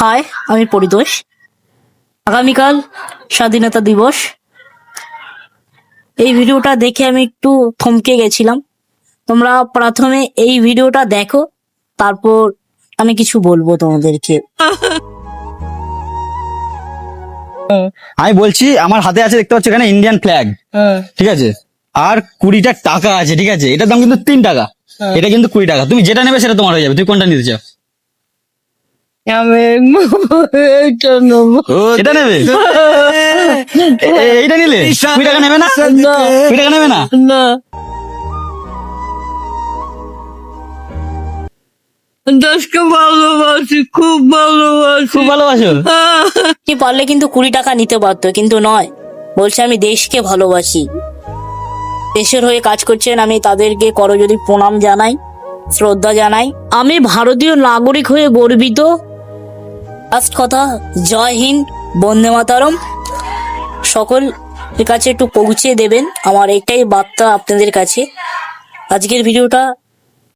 High, আমি পরিতোষ। আগামীকাল স্বাধীনতা দিবস। এই ভিডিওটা দেখে আমি একটু থমকে গেছিলাম। তোমরা প্রথমে এই ভিডিওটা দেখো, তারপর আমি কিছু বলবো তোমাদেরকে। আমি বলছি আমার হাতে আছে, দেখতে পাচ্ছ এখানে ইন্ডিয়ান ফ্ল্যাগ, ঠিক আছে, আর 20টা টাকা আছে, ঠিক আছে, এটার দাম কিন্তু 3 টাকা, এটা কিন্তু 20 টাকা। তুমি যেটা নেবে সেটা তোমার হয়ে যাবে। তুমি কোনটা নিতে চাও? আমি এটা নেবো। এটা নেবে? এইটা নিলে 20 টাকা নেবে না? 20 টাকা নেবে না? না, দেশকে ভালোবাসি, খুব ভালোবাসি। খুব ভালোবাসো? কি পারলে কিন্তু 20 টাকা নিতে পারতো, কিন্তু নয়, বলছে আমি দেশকে ভালোবাসি। দেশের হয়ে কাজ করছেন, আমি তাদেরকে করজোড়ে প্রণাম জানাই, শ্রদ্ধা জানাই। আমি ভারতীয় নাগরিক হয়ে গর্বিত। ফার্স্ট কথা, জয় হিন্দ, বন্দে মাতরম। সকলের কাছে একটু পৌঁছে দেবেন, আমার এটাই বার্তা আপনাদের কাছে। আজকের ভিডিওটা